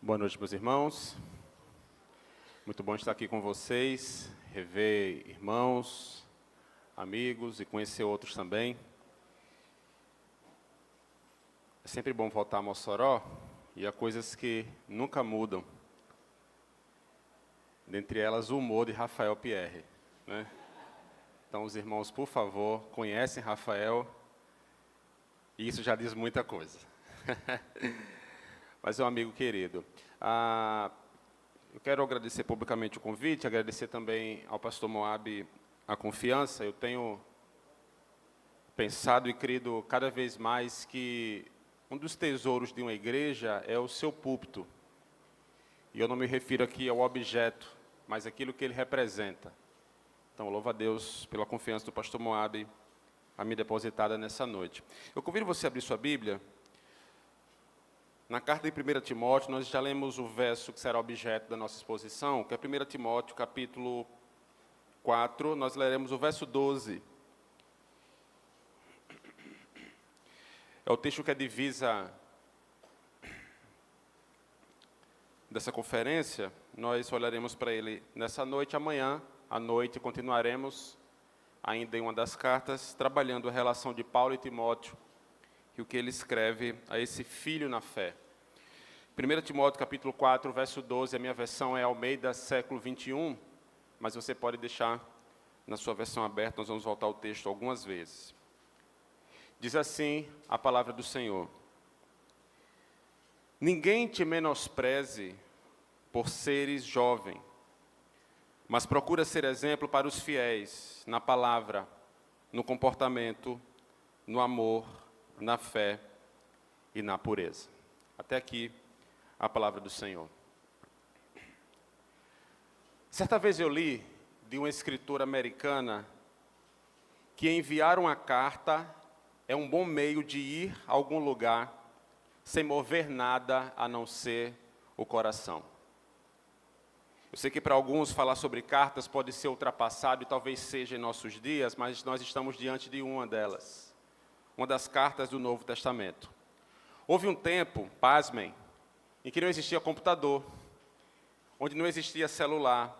Boa noite, meus irmãos. Muito bom estar aqui com vocês, rever irmãos, amigos e conhecer outros também. É sempre bom voltar a Mossoró e há coisas que nunca mudam. Dentre elas, o humor de Rafael Pierre, né? Então, os irmãos, por favor, conhecem Rafael e isso já diz muita coisa. Mas é um amigo querido. Eu quero agradecer publicamente o convite, agradecer também ao pastor Moab a confiança. Eu tenho pensado e crido cada vez mais que um dos tesouros de uma igreja é o seu púlpito. E eu não me refiro aqui ao objeto, mas aquilo que ele representa. Então, louvo a Deus pela confiança do pastor Moab a me depositada nessa noite. Eu convido você a abrir sua Bíblia. Na carta de 1 Timóteo, nós já lemos o verso que será objeto da nossa exposição, que é 1 Timóteo, capítulo 4, nós leremos o verso 12. É o texto que é divisa dessa conferência. Nós olharemos para ele nessa noite. Amanhã, à noite, continuaremos ainda em uma das cartas, trabalhando a relação de Paulo e Timóteo, e o que ele escreve a esse filho na fé. 1 Timóteo, capítulo 4, verso 12, a minha versão é Almeida, século 21, mas você pode deixar na sua versão aberta, nós vamos voltar ao texto algumas vezes. Diz assim a palavra do Senhor: ninguém te menospreze por seres jovem, mas procura ser exemplo para os fiéis na palavra, no comportamento, no amor, na fé e na pureza. Até aqui a palavra do Senhor. Certa vez eu li de uma escritora americana que enviar uma carta é um bom meio de ir a algum lugar sem mover nada a não ser o coração. Eu sei que para alguns falar sobre cartas pode ser ultrapassado e talvez seja em nossos dias, mas nós estamos diante de uma delas. Uma das cartas do Novo Testamento. Houve um tempo, pasmem, em que não existia computador, onde não existia celular,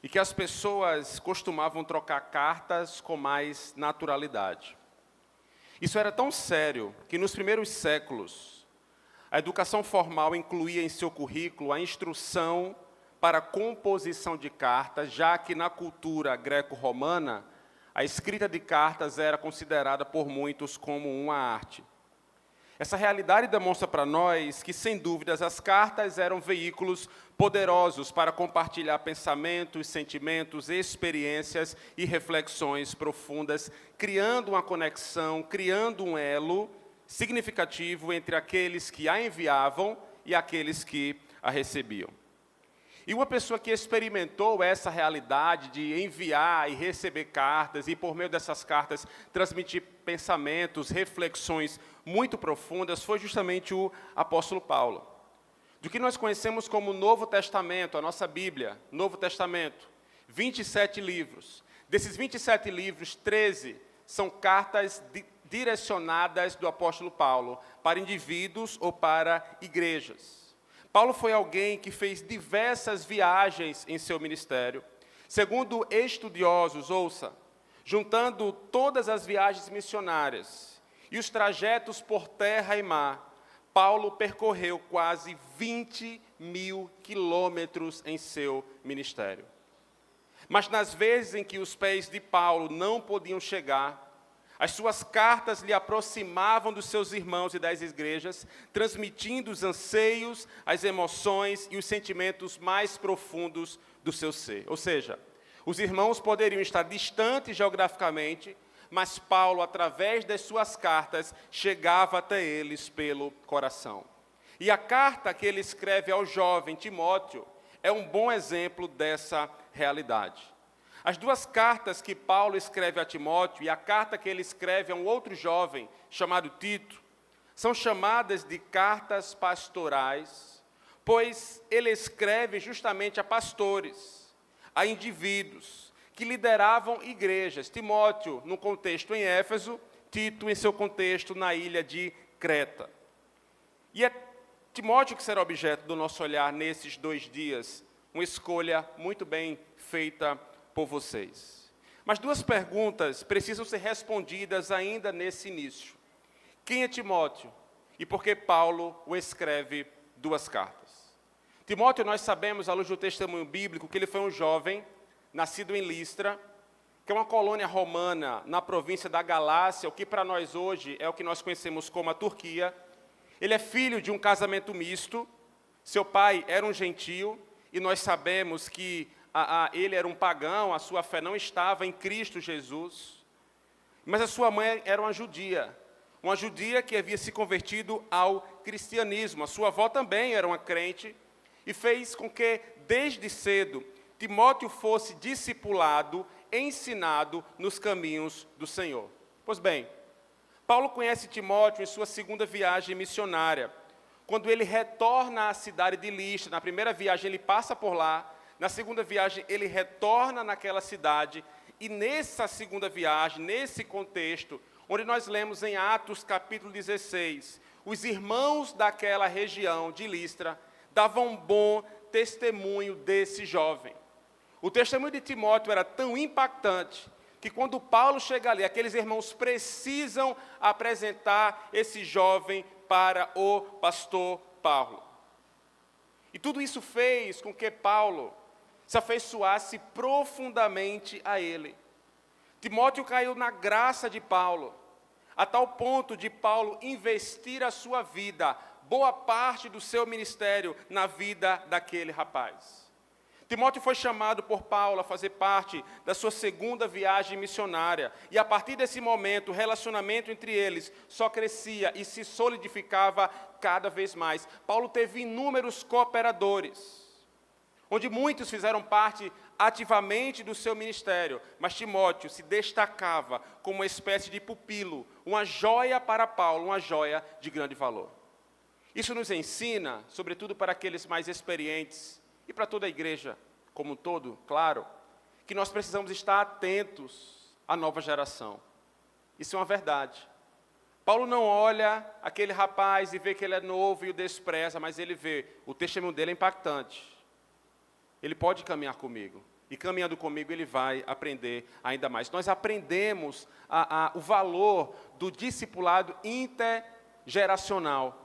e que as pessoas costumavam trocar cartas com mais naturalidade. Isso era tão sério que nos primeiros séculos, a educação formal incluía em seu currículo a instrução para a composição de cartas, já que na cultura greco-romana, a escrita de cartas era considerada por muitos como uma arte. Essa realidade demonstra para nós que, sem dúvidas, as cartas eram veículos poderosos para compartilhar pensamentos, sentimentos, experiências e reflexões profundas, criando uma conexão, criando um elo significativo entre aqueles que a enviavam e aqueles que a recebiam. E uma pessoa que experimentou essa realidade de enviar e receber cartas, e por meio dessas cartas transmitir pensamentos, reflexões muito profundas, foi justamente o apóstolo Paulo. Do que nós conhecemos como Novo Testamento, a nossa Bíblia, Novo Testamento, 27 livros. Desses 27 livros, 13 são cartas direcionadas do apóstolo Paulo para indivíduos ou para igrejas. Paulo foi alguém que fez diversas viagens em seu ministério. Segundo estudiosos, ouça, juntando todas as viagens missionárias e os trajetos por terra e mar, Paulo percorreu quase 20.000 quilômetros em seu ministério. Mas nas vezes em que os pés de Paulo não podiam chegar, as suas cartas lhe aproximavam dos seus irmãos e das igrejas, transmitindo os anseios, as emoções e os sentimentos mais profundos do seu ser. Ou seja, os irmãos poderiam estar distantes geograficamente, mas Paulo, através das suas cartas, chegava até eles pelo coração. E a carta que ele escreve ao jovem Timóteo é um bom exemplo dessa realidade. As duas cartas que Paulo escreve a Timóteo e a carta que ele escreve a um outro jovem chamado Tito, são chamadas de cartas pastorais, pois ele escreve justamente a pastores, a indivíduos que lideravam igrejas. Timóteo, no contexto em Éfeso, Tito, em seu contexto na ilha de Creta. E é Timóteo, que será objeto do nosso olhar nesses 2 dias, uma escolha muito bem feita por vocês. Mas 2 perguntas precisam ser respondidas ainda nesse início. Quem é Timóteo? E por que Paulo o escreve 2 cartas? Timóteo, nós sabemos, à luz do testemunho bíblico, que ele foi um jovem, nascido em Listra, que é uma colônia romana na província da Galácia, o que para nós hoje é o que nós conhecemos como a Turquia. Ele é filho de um casamento misto, seu pai era um gentio, e nós sabemos que ele era um pagão, a sua fé não estava em Cristo Jesus, mas a sua mãe era uma judia que havia se convertido ao cristianismo. A sua avó também era uma crente, e fez com que, desde cedo, Timóteo fosse discipulado, ensinado nos caminhos do Senhor. Pois bem, Paulo conhece Timóteo em sua 2ª viagem missionária, quando ele retorna à cidade de Listra. Na primeira viagem ele passa por lá, na 2ª viagem ele retorna naquela cidade, e nessa 2ª viagem, nesse contexto, onde nós lemos em Atos capítulo 16, os irmãos daquela região de Listra davam bom testemunho desse jovem. O testemunho de Timóteo era tão impactante que quando Paulo chega ali, aqueles irmãos precisam apresentar esse jovem para o pastor Paulo. E tudo isso fez com que Paulo se afeiçoasse profundamente a ele. Timóteo caiu na graça de Paulo, a tal ponto de Paulo investir a sua vida, boa parte do seu ministério, na vida daquele rapaz. Timóteo foi chamado por Paulo a fazer parte da sua 2ª viagem missionária, e a partir desse momento, o relacionamento entre eles só crescia e se solidificava cada vez mais. Paulo teve inúmeros cooperadores, onde muitos fizeram parte ativamente do seu ministério, mas Timóteo se destacava como uma espécie de pupilo, uma joia para Paulo, uma joia de grande valor. Isso nos ensina, sobretudo para aqueles mais experientes, e para toda a igreja como um todo, claro, que nós precisamos estar atentos à nova geração. Isso é uma verdade. Paulo não olha aquele rapaz e vê que ele é novo e o despreza, mas ele vê, o testemunho dele é impactante. Ele pode caminhar comigo, e caminhando comigo ele vai aprender ainda mais. Nós aprendemos o valor do discipulado intergeracional.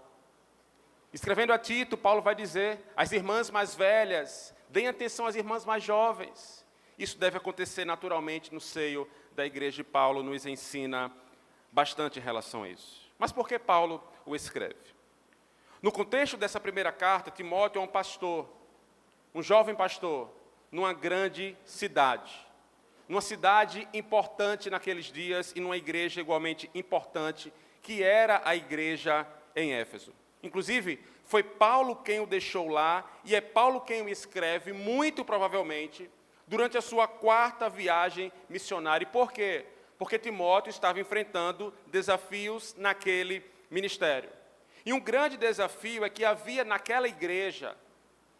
Escrevendo a Tito, Paulo vai dizer, as irmãs mais velhas, deem atenção às irmãs mais jovens. Isso deve acontecer naturalmente no seio da igreja, e Paulo nos ensina bastante em relação a isso. Mas por que Paulo o escreve? No contexto dessa primeira carta, Timóteo é um pastor, um jovem pastor, numa grande cidade. Numa cidade importante naqueles dias e numa igreja igualmente importante, que era a igreja em Éfeso. Inclusive, foi Paulo quem o deixou lá, e é Paulo quem o escreve, muito provavelmente, durante a sua 4ª viagem missionária. E por quê? Porque Timóteo estava enfrentando desafios naquele ministério. E um grande desafio é que havia naquela igreja,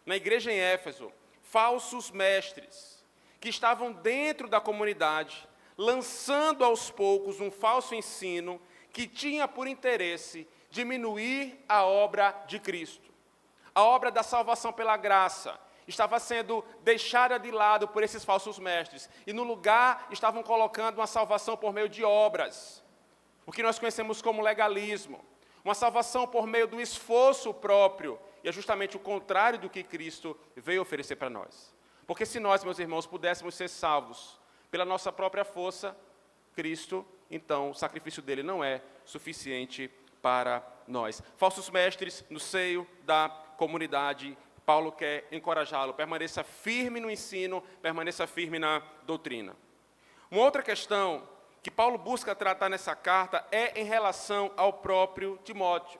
na igreja em Éfeso, falsos mestres, que estavam dentro da comunidade, lançando aos poucos um falso ensino que tinha por interesse diminuir a obra de Cristo. A obra da salvação pela graça estava sendo deixada de lado por esses falsos mestres, e no lugar estavam colocando uma salvação por meio de obras, o que nós conhecemos como legalismo, uma salvação por meio do esforço próprio, e é justamente o contrário do que Cristo veio oferecer para nós. Porque se nós, meus irmãos, pudéssemos ser salvos pela nossa própria força, Cristo, então o sacrifício dele não é suficiente para nós. Falsos mestres no seio da comunidade, Paulo quer encorajá-lo, permaneça firme no ensino, permaneça firme na doutrina. Uma outra questão que Paulo busca tratar nessa carta é em relação ao próprio Timóteo.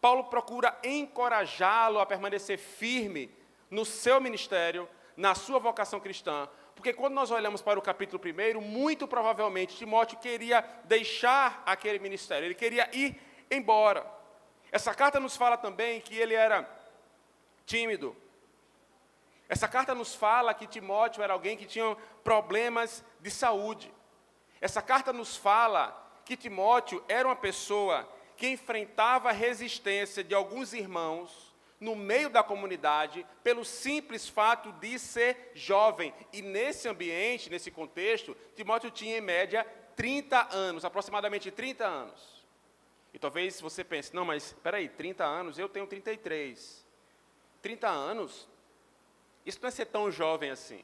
Paulo procura encorajá-lo a permanecer firme no seu ministério, na sua vocação cristã, porque quando nós olhamos para o capítulo 1, muito provavelmente Timóteo queria deixar aquele ministério, ele queria ir embora. Essa carta nos fala também que ele era tímido. Essa carta nos fala que Timóteo era alguém que tinha problemas de saúde. Essa carta nos fala que Timóteo era uma pessoa que enfrentava a resistência de alguns irmãos no meio da comunidade pelo simples fato de ser jovem. E nesse ambiente, nesse contexto, Timóteo tinha em média 30 anos, aproximadamente 30 anos. E talvez você pense, não, mas espera aí, 30 anos, eu tenho 33. 30 anos, isso não é ser tão jovem assim.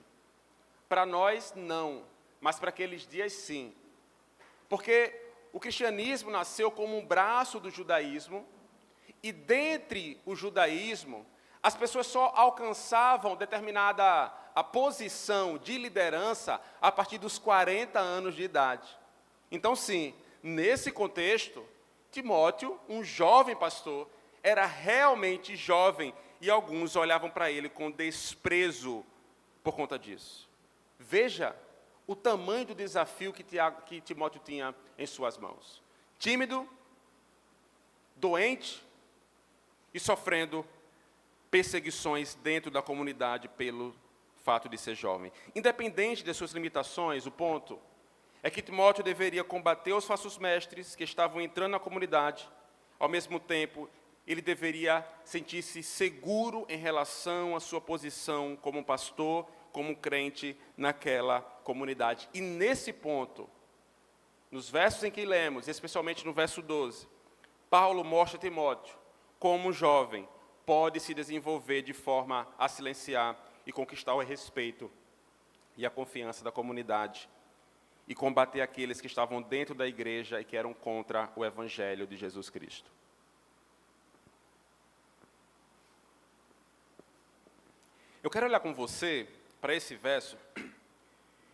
Para nós, não, mas para aqueles dias, sim. Porque o cristianismo nasceu como um braço do judaísmo, e dentre o judaísmo, as pessoas só alcançavam determinada a posição de liderança a partir dos 40 anos de idade. Então, sim, nesse contexto, Timóteo, um jovem pastor, era realmente jovem, e alguns olhavam para ele com desprezo por conta disso. Veja o tamanho do desafio que Timóteo tinha em suas mãos. Tímido, doente e sofrendo perseguições dentro da comunidade pelo fato de ser jovem. Independente das suas limitações, o ponto é que Timóteo deveria combater os falsos mestres que estavam entrando na comunidade. Ao mesmo tempo, ele deveria sentir-se seguro em relação à sua posição como pastor, como crente naquela comunidade. E nesse ponto, nos versos em que lemos, especialmente no verso 12, Paulo mostra a Timóteo como um jovem pode se desenvolver de forma a silenciar e conquistar o respeito e a confiança da comunidade e combater aqueles que estavam dentro da igreja e que eram contra o evangelho de Jesus Cristo. Eu quero olhar com você para esse verso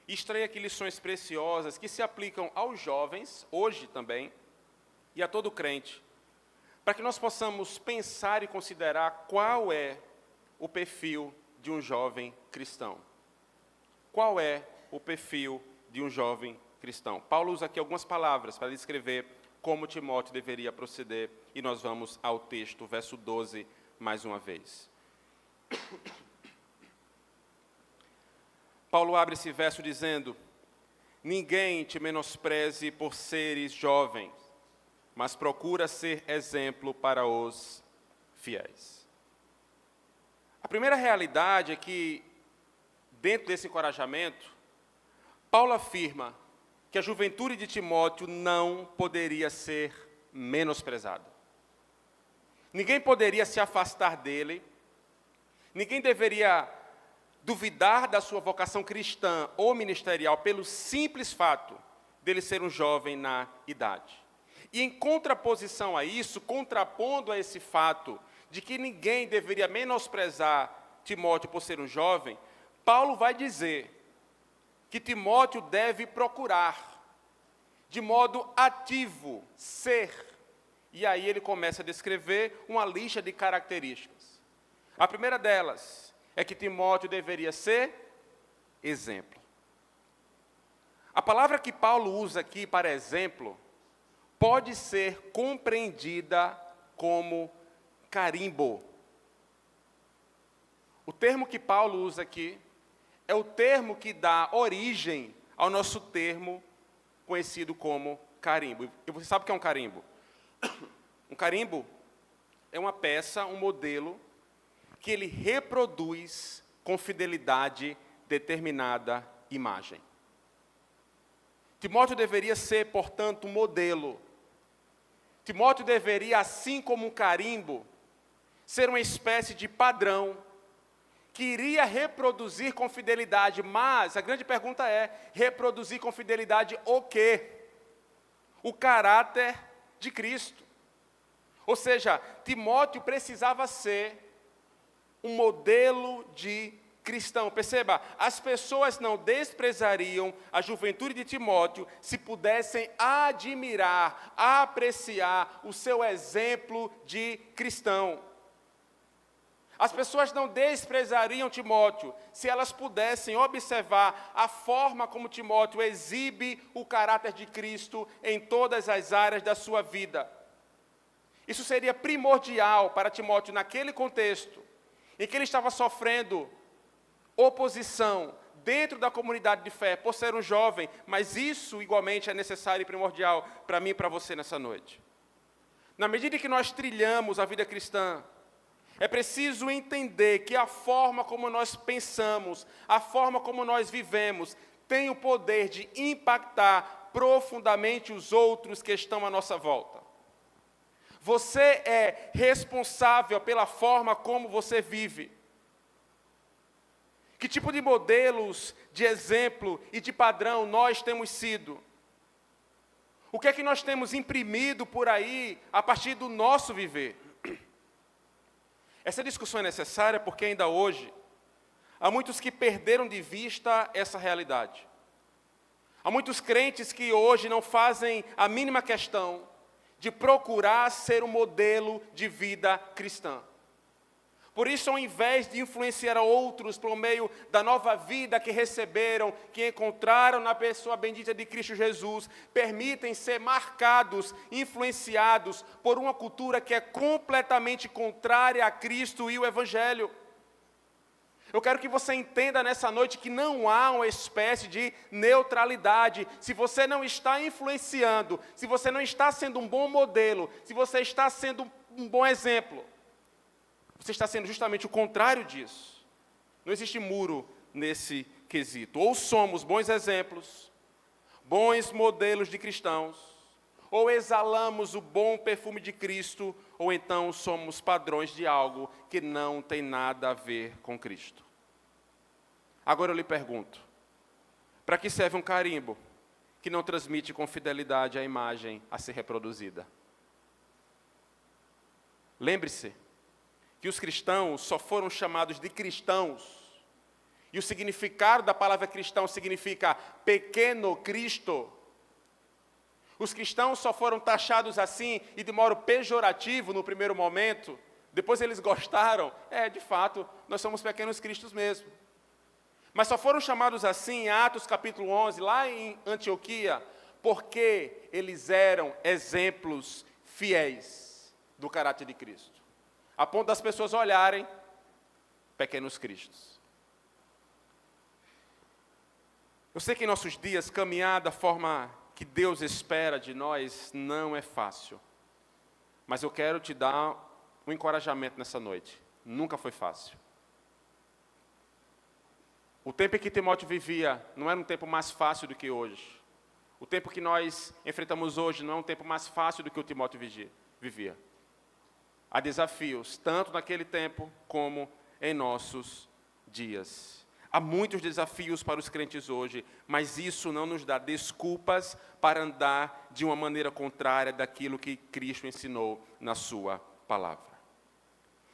e extrair aqui lições preciosas que se aplicam aos jovens, hoje também, e a todo crente, para que nós possamos pensar e considerar qual é o perfil de um jovem cristão. Qual é o perfil de um jovem cristão? Paulo usa aqui algumas palavras para descrever como Timóteo deveria proceder, e nós vamos ao texto, verso 12, mais uma vez. Paulo abre esse verso dizendo: ninguém te menospreze por seres jovens, mas procura ser exemplo para os fiéis. A primeira realidade é que, dentro desse encorajamento, Paulo afirma que a juventude de Timóteo não poderia ser menosprezada. Ninguém poderia se afastar dele, ninguém deveria duvidar da sua vocação cristã ou ministerial pelo simples fato dele ser um jovem na idade. E em contraposição a isso, contrapondo a esse fato de que ninguém deveria menosprezar Timóteo por ser um jovem, Paulo vai dizer que Timóteo deve procurar, de modo ativo, ser. E aí ele começa a descrever uma lista de características. A primeira delas é que Timóteo deveria ser exemplo. A palavra que Paulo usa aqui para exemplo pode ser compreendida como carimbo. O termo que Paulo usa aqui é o termo que dá origem ao nosso termo conhecido como carimbo. E você sabe o que é um carimbo? Um carimbo é uma peça, um modelo, que ele reproduz com fidelidade determinada imagem. Timóteo deveria ser, portanto, um modelo. Timóteo deveria, assim como um carimbo, ser uma espécie de padrão que iria reproduzir com fidelidade, mas a grande pergunta é, reproduzir com fidelidade o quê? O caráter de Cristo. Ou seja, Timóteo precisava ser um modelo de cristão. Perceba, as pessoas não desprezariam a juventude de Timóteo se pudessem admirar, apreciar o seu exemplo de cristão. As pessoas não desprezariam Timóteo se elas pudessem observar a forma como Timóteo exibe o caráter de Cristo em todas as áreas da sua vida. Isso seria primordial para Timóteo naquele contexto, em que ele estava sofrendo oposição dentro da comunidade de fé, por ser um jovem, mas isso igualmente é necessário e primordial para mim e para você nessa noite. Na medida que nós trilhamos a vida cristã, é preciso entender que a forma como nós pensamos, a forma como nós vivemos, tem o poder de impactar profundamente os outros que estão à nossa volta. Você é responsável pela forma como você vive. Que tipo de modelos, de exemplo e de padrão nós temos sido? O que é que nós temos imprimido por aí a partir do nosso viver? Essa discussão é necessária porque ainda hoje há muitos que perderam de vista essa realidade. Há muitos crentes que hoje não fazem a mínima questão de procurar ser um modelo de vida cristã. Por isso, ao invés de influenciar outros por meio da nova vida que receberam, que encontraram na pessoa bendita de Cristo Jesus, permitem ser marcados, influenciados por uma cultura que é completamente contrária a Cristo e o Evangelho. Eu quero que você entenda nessa noite que não há uma espécie de neutralidade. Se você não está influenciando, se você não está sendo um bom modelo, se você está sendo um bom exemplo, você está sendo justamente o contrário disso. Não existe muro nesse quesito. Ou somos bons exemplos, bons modelos de cristãos, ou exalamos o bom perfume de Cristo, ou então somos padrões de algo que não tem nada a ver com Cristo. Agora eu lhe pergunto, para que serve um carimbo que não transmite com fidelidade a imagem a ser reproduzida? Lembre-se que os cristãos só foram chamados de cristãos, e o significado da palavra cristão significa pequeno Cristo. Os cristãos só foram taxados assim e de modo pejorativo no primeiro momento, depois eles gostaram, de fato, nós somos pequenos cristos mesmo. Mas só foram chamados assim em Atos capítulo 11, lá em Antioquia, porque eles eram exemplos fiéis do caráter de Cristo. A ponto das pessoas olharem pequenos cristos. Eu sei que em nossos dias caminhar da forma que Deus espera de nós não é fácil. Mas eu quero te dar um encorajamento nessa noite. Nunca foi fácil. O tempo em que Timóteo vivia não era um tempo mais fácil do que hoje. O tempo que nós enfrentamos hoje não é um tempo mais fácil do que o Timóteo vivia. Há desafios, tanto naquele tempo como em nossos dias. Há muitos desafios para os crentes hoje, mas isso não nos dá desculpas para andar de uma maneira contrária daquilo que Cristo ensinou na sua palavra.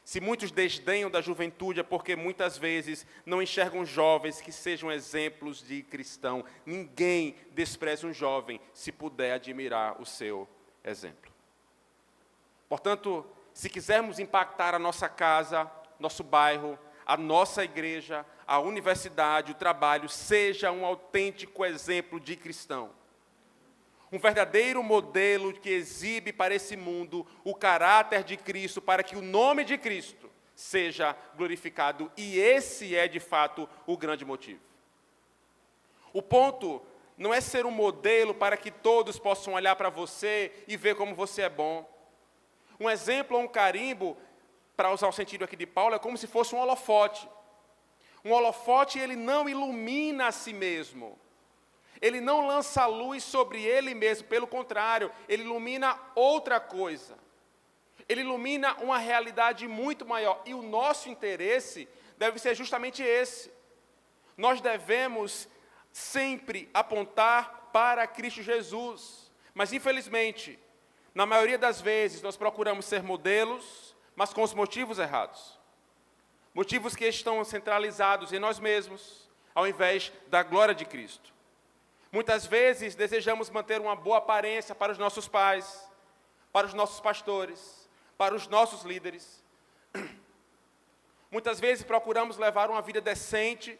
Se muitos desdenham da juventude é porque muitas vezes não enxergam jovens que sejam exemplos de cristão. Ninguém despreza um jovem se puder admirar o seu exemplo. Portanto, se quisermos impactar a nossa casa, nosso bairro, a nossa igreja, a universidade, o trabalho, seja um autêntico exemplo de cristão. Um verdadeiro modelo que exibe para esse mundo o caráter de Cristo, para que o nome de Cristo seja glorificado. E esse é, de fato, o grande motivo. O ponto não é ser um modelo para que todos possam olhar para você e ver como você é bom. Um exemplo ou um carimbo, para usar o sentido aqui de Paulo, é como se fosse um holofote. Um holofote, ele não ilumina a si mesmo. Ele não lança luz sobre ele mesmo, pelo contrário, ele ilumina outra coisa. Ele ilumina uma realidade muito maior. E o nosso interesse deve ser justamente esse. Nós devemos sempre apontar para Cristo Jesus. Mas, infelizmente, na maioria das vezes, nós procuramos ser modelos, mas com os motivos errados. Motivos que estão centralizados em nós mesmos, ao invés da glória de Cristo. Muitas vezes desejamos manter uma boa aparência para os nossos pais, para os nossos pastores, para os nossos líderes. Muitas vezes procuramos levar uma vida decente,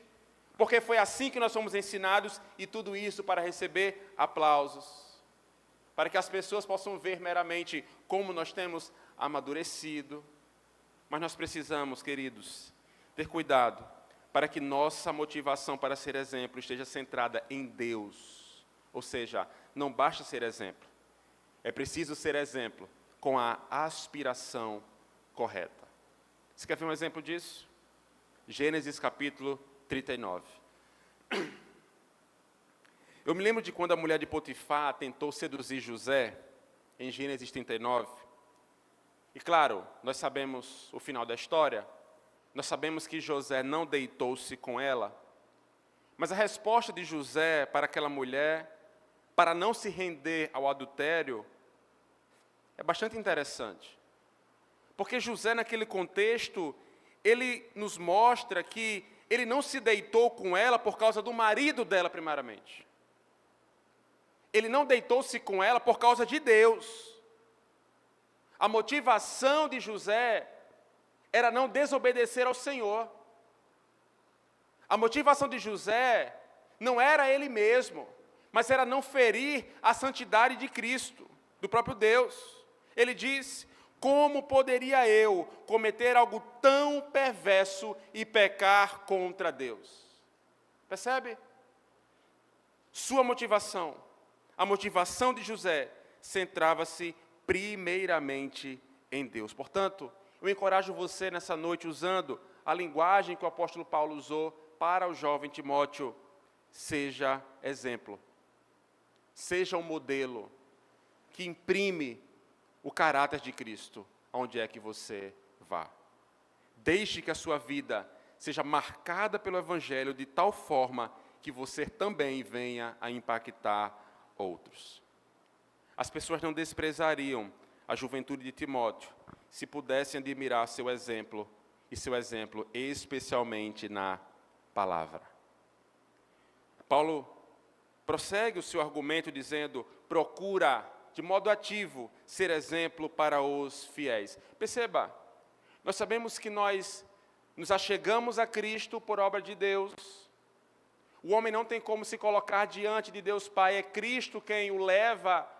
porque foi assim que nós fomos ensinados, e tudo isso para receber aplausos, para que as pessoas possam ver meramente como nós temos amadurecido. Mas nós precisamos, queridos, ter cuidado, para que nossa motivação para ser exemplo esteja centrada em Deus. Ou seja, não basta ser exemplo. É preciso ser exemplo com a aspiração correta. Você quer ver um exemplo disso? Gênesis capítulo 39. Eu me lembro de quando a mulher de Potifar tentou seduzir José, em Gênesis 39. E claro, nós sabemos o final da história. Nós sabemos que José não deitou-se com ela. Mas a resposta de José para aquela mulher, para não se render ao adultério, é bastante interessante. Porque José, naquele contexto, ele nos mostra que ele não se deitou com ela por causa do marido dela, primeiramente. Ele não deitou-se com ela por causa de Deus. A motivação de José era não desobedecer ao Senhor. A motivação de José não era ele mesmo, mas era não ferir a santidade de Cristo, do próprio Deus. Ele disse: como poderia eu cometer algo tão perverso e pecar contra Deus? Percebe? Sua motivação, a motivação de José, centrava-se primeiramente em Deus. Portanto, eu encorajo você nessa noite, usando a linguagem que o apóstolo Paulo usou para o jovem Timóteo: seja exemplo, seja um modelo que imprime o caráter de Cristo onde é que você vá. Deixe que a sua vida seja marcada pelo Evangelho de tal forma que você também venha a impactar outros. As pessoas não desprezariam a juventude de Timóteo se pudessem admirar seu exemplo, e seu exemplo especialmente na palavra. Paulo prossegue o seu argumento dizendo: procura, de modo ativo, ser exemplo para os fiéis. Perceba, nós sabemos que nós nos achegamos a Cristo por obra de Deus. O homem não tem como se colocar diante de Deus Pai, é Cristo quem o leva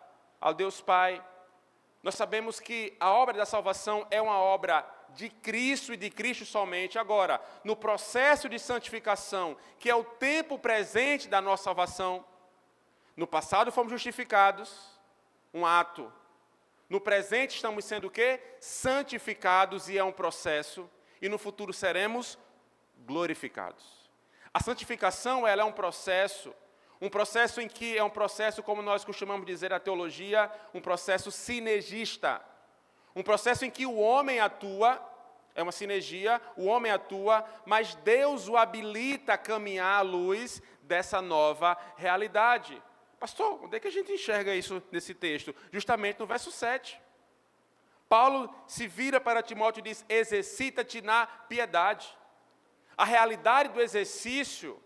ao Deus Pai. Nós sabemos que a obra da salvação é uma obra de Cristo e de Cristo somente. Agora, no processo de santificação, que é o tempo presente da nossa salvação, no passado fomos justificados, um ato. No presente estamos sendo o quê? Santificados, e é um processo. E no futuro seremos glorificados. A santificação, ela é um processo em que é um processo, como nós costumamos dizer na teologia, um processo sinergista. Um processo em que o homem atua, é uma sinergia, o homem atua, mas Deus o habilita a caminhar à luz dessa nova realidade. Pastor, onde é que a gente enxerga isso nesse texto? Justamente no verso 7. Paulo se vira para Timóteo e diz: exercita-te na piedade. A realidade do exercício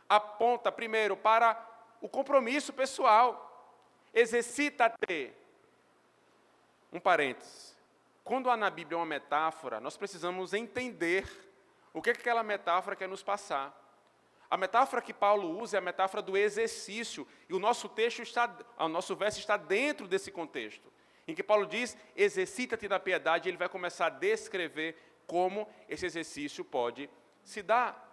aponta primeiro para o compromisso pessoal. Exercita-te. Um parênteses. Quando há na Bíblia uma metáfora, nós precisamos entender o que aquela metáfora quer nos passar. A metáfora que Paulo usa é a metáfora do exercício, e o nosso verso está dentro desse contexto, em que Paulo diz: exercita-te na piedade, e ele vai começar a descrever como esse exercício pode se dar.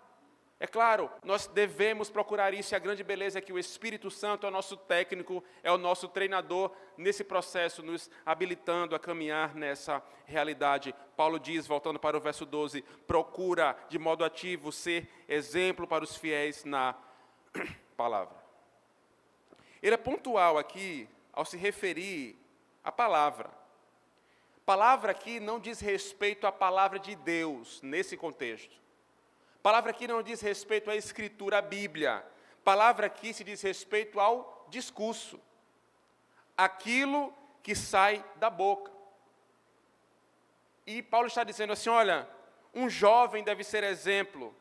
É claro, nós devemos procurar isso, e a grande beleza é que o Espírito Santo é o nosso técnico, é o nosso treinador nesse processo, nos habilitando a caminhar nessa realidade. Paulo diz, voltando para o verso 12, procura de modo ativo ser exemplo para os fiéis na palavra. Ele é pontual aqui ao se referir à palavra. Palavra aqui não diz respeito à palavra de Deus, nesse contexto. Palavra aqui não diz respeito à Escritura, à Bíblia. Palavra aqui se diz respeito ao discurso. Aquilo que sai da boca. E Paulo está dizendo assim, olha, um jovem deve ser exemplo,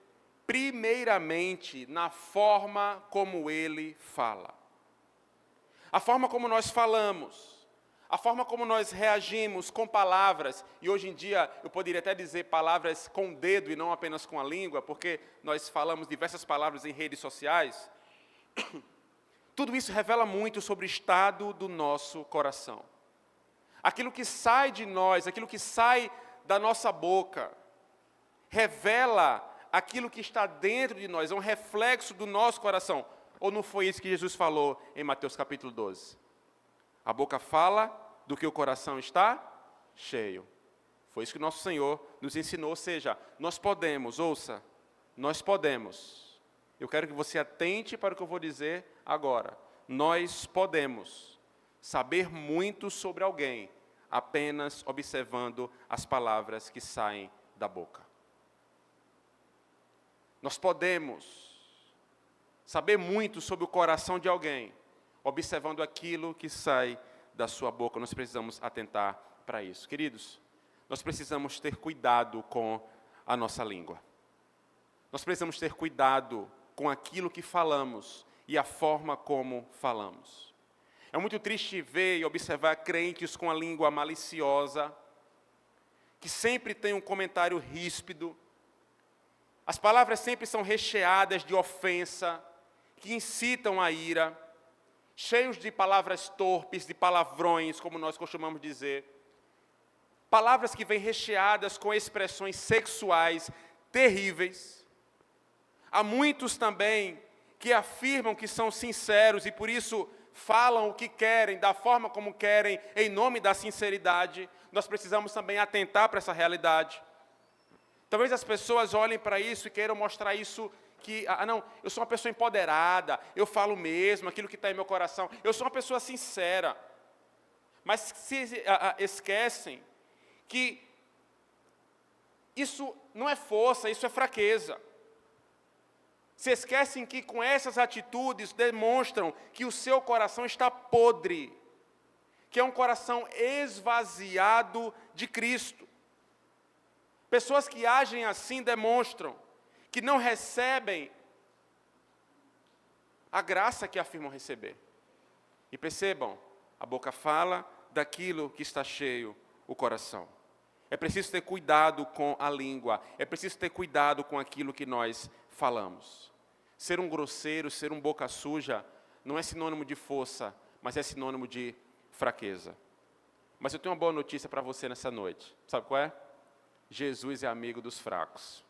primeiramente, na forma como ele fala. A forma como nós falamos. A forma como nós reagimos com palavras, e hoje em dia eu poderia até dizer palavras com o dedo e não apenas com a língua, porque nós falamos diversas palavras em redes sociais. Tudo isso revela muito sobre o estado do nosso coração. Aquilo que sai de nós, aquilo que sai da nossa boca, revela aquilo que está dentro de nós, é um reflexo do nosso coração. Ou não foi isso que Jesus falou em Mateus capítulo 12? A boca fala do que o coração está cheio. Foi isso que nosso Senhor nos ensinou, ou seja, nós podemos, ouça, nós podemos. Eu quero que você atente para o que eu vou dizer agora. Nós podemos saber muito sobre alguém apenas observando as palavras que saem da boca. Nós podemos saber muito sobre o coração de alguém observando aquilo que sai da sua boca. Nós precisamos atentar para isso. Queridos, nós precisamos ter cuidado com a nossa língua. Nós precisamos ter cuidado com aquilo que falamos e a forma como falamos. É muito triste ver e observar crentes com a língua maliciosa, que sempre tem um comentário ríspido. As palavras sempre são recheadas de ofensa, que incitam a ira, cheios de palavras torpes, de palavrões, como nós costumamos dizer. Palavras que vêm recheadas com expressões sexuais terríveis. Há muitos também que afirmam que são sinceros e por isso falam o que querem, da forma como querem, em nome da sinceridade. Nós precisamos também atentar para essa realidade. Talvez as pessoas olhem para isso e queiram mostrar isso que, não, eu sou uma pessoa empoderada, eu falo mesmo aquilo que está em meu coração, eu sou uma pessoa sincera. Mas se esquecem que isso não é força, isso é fraqueza. Se esquecem que com essas atitudes demonstram que o seu coração está podre, que é um coração esvaziado de Cristo. Pessoas que agem assim demonstram que não recebem a graça que afirmam receber. E percebam, a boca fala daquilo que está cheio o coração. É preciso ter cuidado com a língua, é preciso ter cuidado com aquilo que nós falamos. Ser um grosseiro, ser um boca suja, não é sinônimo de força, mas é sinônimo de fraqueza. Mas eu tenho uma boa notícia para você nessa noite. Sabe qual é? Jesus é amigo dos fracos.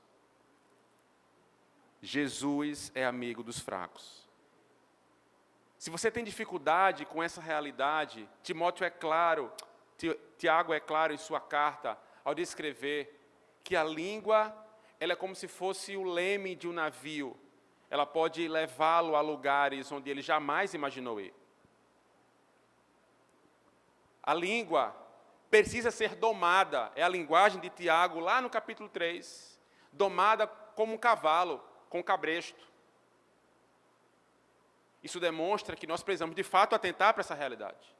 Jesus é amigo dos fracos. Se você tem dificuldade com essa realidade, Tiago é claro em sua carta, ao descrever que a língua, ela é como se fosse o leme de um navio. Ela pode levá-lo a lugares onde ele jamais imaginou ir. A língua precisa ser domada, é a linguagem de Tiago, lá no capítulo 3, domada como um cavalo, com um cabresto. Isso demonstra que nós precisamos, de fato, atentar para essa realidade.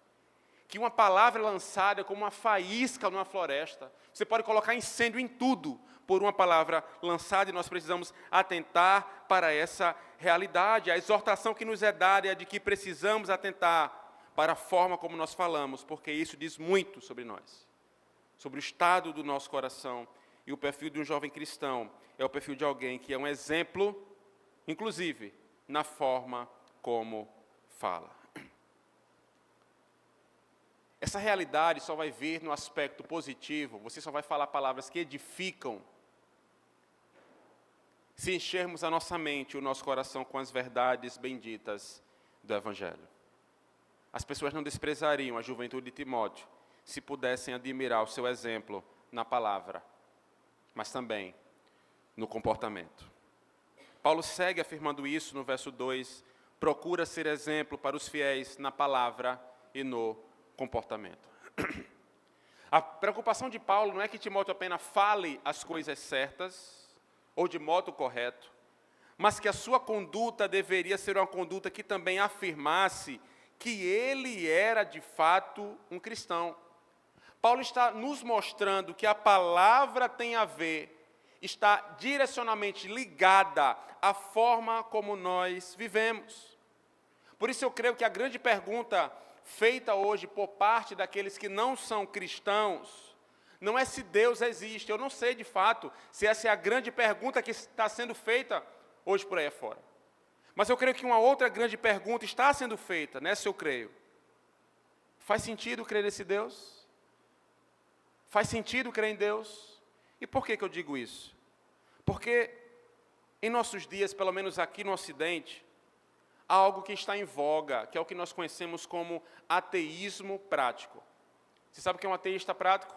Que uma palavra lançada é como uma faísca numa floresta. Você pode colocar incêndio em tudo por uma palavra lançada, e nós precisamos atentar para essa realidade. A exortação que nos é dada é de que precisamos atentar para a forma como nós falamos, porque isso diz muito sobre nós, sobre o estado do nosso coração. E o perfil de um jovem cristão é o perfil de alguém que é um exemplo, inclusive, na forma como fala. Essa realidade só vai vir no aspecto positivo, você só vai falar palavras que edificam, se enchermos a nossa mente e o nosso coração com as verdades benditas do Evangelho. As pessoas não desprezariam a juventude de Timóteo se pudessem admirar o seu exemplo na palavra, mas também no comportamento. Paulo segue afirmando isso no verso 2, procura ser exemplo para os fiéis na palavra e no comportamento. A preocupação de Paulo não é que Timóteo apenas fale as coisas certas, ou de modo correto, mas que a sua conduta deveria ser uma conduta que também afirmasse que ele era, de fato, um cristão. Paulo está nos mostrando que a palavra tem a ver, está direcionalmente ligada à forma como nós vivemos. Por isso eu creio que a grande pergunta feita hoje por parte daqueles que não são cristãos, não é se Deus existe. Eu não sei, de fato, se essa é a grande pergunta que está sendo feita hoje por aí fora. Mas eu creio que uma outra grande pergunta está sendo feita, nessa eu creio. Faz sentido crer nesse Deus? Faz sentido crer em Deus? E por que eu digo isso? Porque em nossos dias, pelo menos aqui no Ocidente, há algo que está em voga, que é o que nós conhecemos como ateísmo prático. Você sabe o que é um ateísta prático?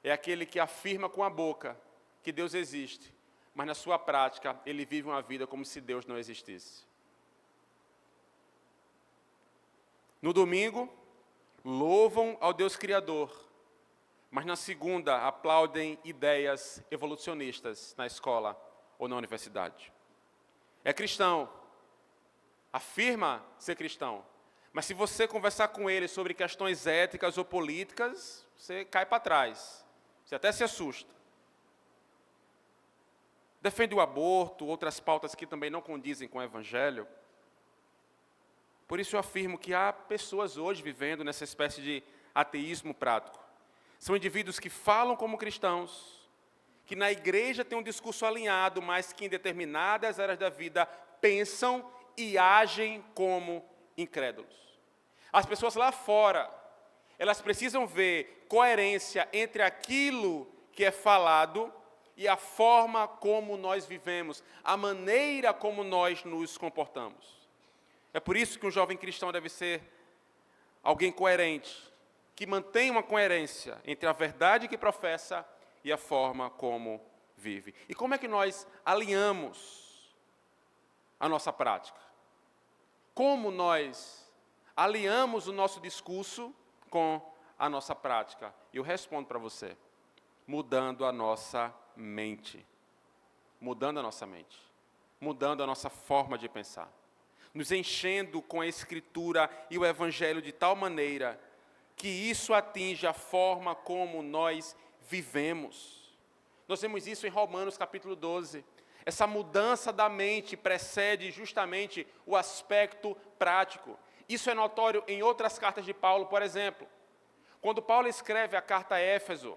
É aquele que afirma com a boca que Deus existe, mas na sua prática ele vive uma vida como se Deus não existisse. No domingo, louvam ao Deus Criador, mas na segunda aplaudem ideias evolucionistas na escola ou na universidade. É cristão, afirma ser cristão, mas se você conversar com ele sobre questões éticas ou políticas, você cai para trás, você até se assusta. Defende o aborto, outras pautas que também não condizem com o Evangelho. Por isso eu afirmo que há pessoas hoje vivendo nessa espécie de ateísmo prático. São indivíduos que falam como cristãos, que na igreja têm um discurso alinhado, mas que em determinadas áreas da vida pensam e agem como incrédulos. As pessoas lá fora, elas precisam ver coerência entre aquilo que é falado e a forma como nós vivemos, a maneira como nós nos comportamos. É por isso que um jovem cristão deve ser alguém coerente, que mantém uma coerência entre a verdade que professa e a forma como vive. E como é que nós alinhamos a nossa prática? Como nós alinhamos o nosso discurso com a nossa prática? E eu respondo para você, mudando a nossa mente. Mudando a nossa mente. Mudando a nossa forma de pensar. Nos enchendo com a Escritura e o Evangelho de tal maneira que isso atinja a forma como nós vivemos. Nós vemos isso em Romanos capítulo 12. Essa mudança da mente precede justamente o aspecto prático. Isso é notório em outras cartas de Paulo, por exemplo. Quando Paulo escreve a carta a Éfeso,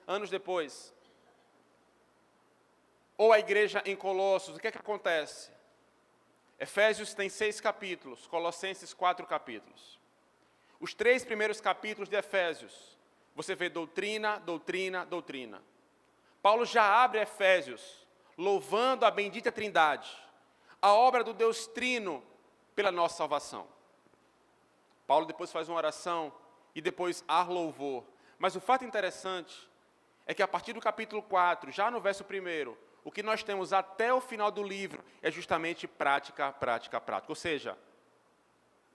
anos depois, ou a igreja em Colossos, o que é que acontece? Efésios tem 6 capítulos, Colossenses 4 capítulos. Os 3 primeiros capítulos de Efésios, você vê doutrina, doutrina, doutrina. Paulo já abre Efésios, louvando a bendita Trindade, a obra do Deus Trino pela nossa salvação. Paulo depois faz uma oração e depois há louvor. Mas o fato interessante é que a partir do capítulo 4, já no verso 1, o que nós temos até o final do livro é justamente prática, prática, prática. Ou seja,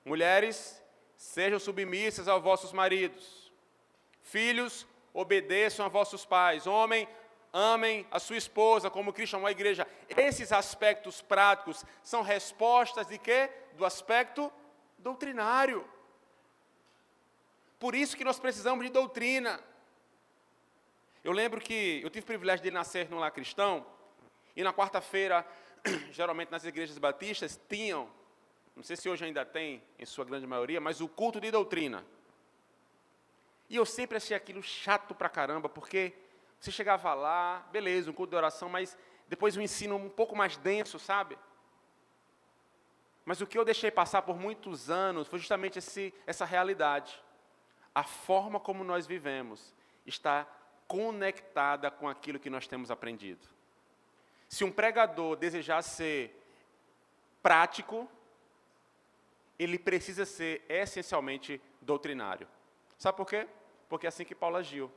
mulheres, sejam submissas aos vossos maridos. Filhos, obedeçam a vossos pais. Homem, amem a sua esposa, como Cristo amou a igreja. Esses aspectos práticos são respostas de quê? Do aspecto doutrinário. Por isso que nós precisamos de doutrina. Eu lembro que eu tive o privilégio de nascer num lar cristão, e na quarta-feira, geralmente nas igrejas batistas, tinham, não sei se hoje ainda tem, em sua grande maioria, mas o culto de doutrina. E eu sempre achei aquilo chato pra caramba, porque você chegava lá, beleza, um culto de oração, mas depois um ensino um pouco mais denso, sabe? Mas o que eu deixei passar por muitos anos foi justamente essa realidade. A forma como nós vivemos está conectada com aquilo que nós temos aprendido. Se um pregador desejar ser prático, ele precisa ser essencialmente doutrinário. Sabe por quê? Porque é assim que Paulo agiu.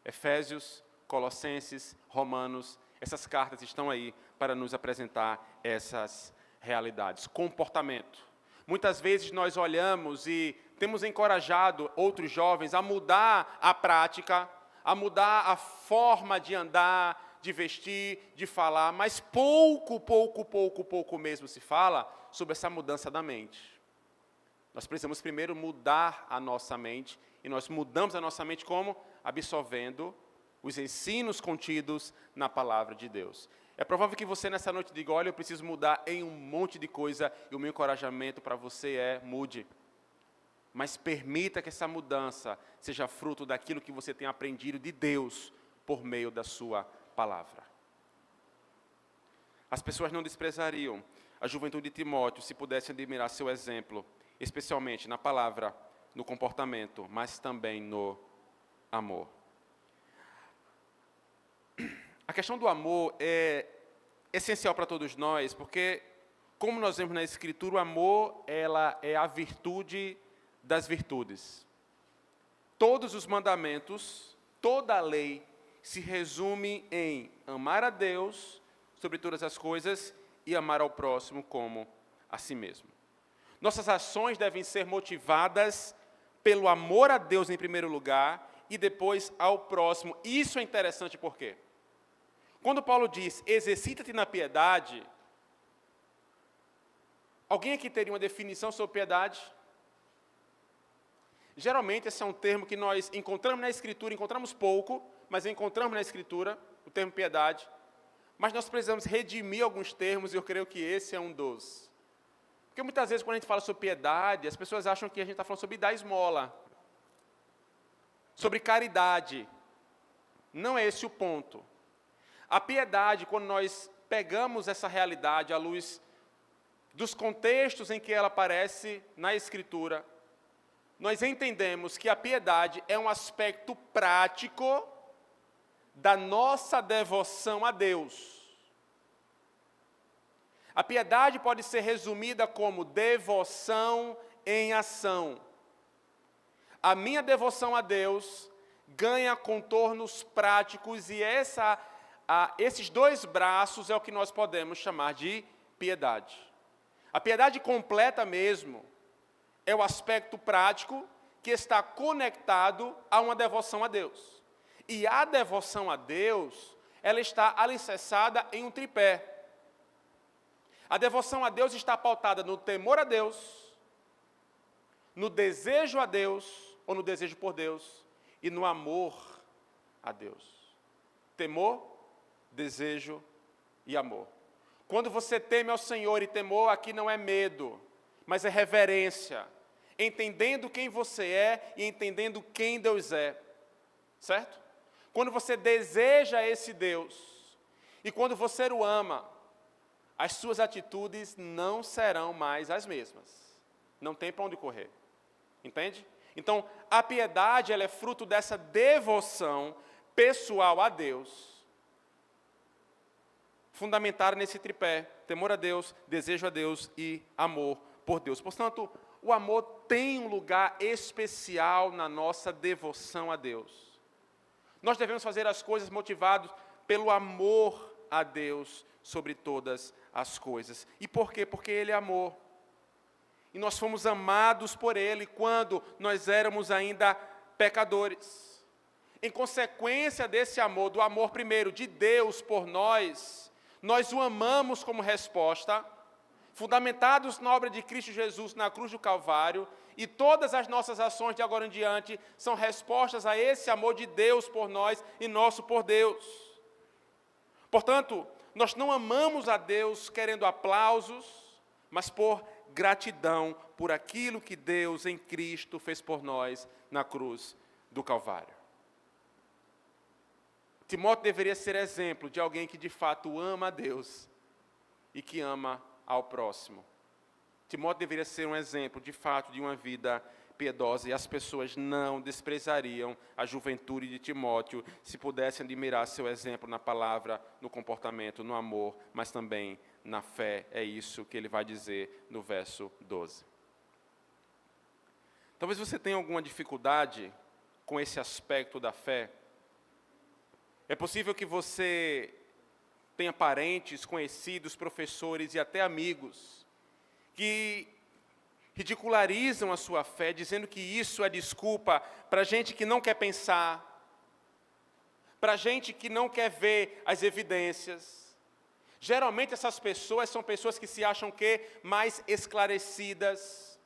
Efésios, Colossenses, Romanos, essas cartas estão aí para nos apresentar essas realidades. Comportamento. Muitas vezes nós olhamos e temos encorajado outros jovens a mudar a prática, a mudar a forma de andar, de vestir, de falar, mas pouco mesmo se fala sobre essa mudança da mente. Nós precisamos primeiro mudar a nossa mente, e nós mudamos a nossa mente como? Absorvendo os ensinos contidos na palavra de Deus. É provável que você nessa noite diga, olha, eu preciso mudar em um monte de coisa, e o meu encorajamento para você é, mude. Mas permita que essa mudança seja fruto daquilo que você tem aprendido de Deus por meio da sua palavra. As pessoas não desprezariam a juventude de Timóteo se pudessem admirar seu exemplo, especialmente na palavra, no comportamento, mas também no amor. A questão do amor é essencial para todos nós, porque, como nós vemos na Escritura, o amor ela é a virtude das virtudes. Todos os mandamentos, toda a lei, se resume em amar a Deus sobre todas as coisas e amar ao próximo como a si mesmo. Nossas ações devem ser motivadas pelo amor a Deus em primeiro lugar e depois ao próximo. Isso é interessante por quê? Quando Paulo diz, exercita-te na piedade, alguém aqui teria uma definição sobre piedade? Geralmente, esse é um termo que nós encontramos na Escritura, encontramos pouco, mas encontramos na Escritura, o termo piedade. Mas nós precisamos redimir alguns termos, e eu creio que esse é um dos. Porque muitas vezes, quando a gente fala sobre piedade, as pessoas acham que a gente está falando sobre dar esmola, sobre caridade. Não é esse o ponto. A piedade, quando nós pegamos essa realidade à luz dos contextos em que ela aparece na Escritura, nós entendemos que a piedade é um aspecto prático da nossa devoção a Deus. A piedade pode ser resumida como devoção em ação. A minha devoção a Deus ganha contornos práticos e esses dois braços é o que nós podemos chamar de piedade. A piedade completa mesmo é o aspecto prático que está conectado a uma devoção a Deus. E a devoção a Deus, ela está alicerçada em um tripé. A devoção a Deus está pautada no temor a Deus, no desejo a Deus, ou no desejo por Deus, e no amor a Deus. Temor, desejo e amor. Quando você teme ao Senhor, e temor aqui não é medo, mas é reverência, entendendo quem você é e entendendo quem Deus é, certo? Quando você deseja esse Deus, e quando você o ama, as suas atitudes não serão mais as mesmas. Não tem para onde correr. Entende? Então, a piedade, ela é fruto dessa devoção pessoal a Deus, fundamentada nesse tripé, temor a Deus, desejo a Deus e amor por Deus. Portanto, o amor tem um lugar especial na nossa devoção a Deus. Nós devemos fazer as coisas motivados pelo amor a Deus sobre todas as coisas. E por quê? Porque Ele é amor. E nós fomos amados por Ele quando nós éramos ainda pecadores. Em consequência desse amor, do amor primeiro de Deus por nós o amamos como resposta, fundamentados na obra de Cristo Jesus na cruz do Calvário, e todas as nossas ações de agora em diante são respostas a esse amor de Deus por nós e nosso por Deus. Portanto, nós não amamos a Deus querendo aplausos, mas por gratidão por aquilo que Deus em Cristo fez por nós na cruz do Calvário. Timóteo deveria ser exemplo de alguém que de fato ama a Deus e que ama ao próximo. Timóteo deveria ser um exemplo de fato de uma vida piedosa, e as pessoas não desprezariam a juventude de Timóteo se pudessem admirar seu exemplo na palavra, no comportamento, no amor, mas também na fé. É isso que ele vai dizer no verso 12. Talvez você tenha alguma dificuldade com esse aspecto da fé. É possível que você tenha parentes, conhecidos, professores e até amigos que ridicularizam a sua fé, dizendo que isso é desculpa para gente que não quer pensar, para gente que não quer ver as evidências. Geralmente essas pessoas são pessoas que se acham mais esclarecidas.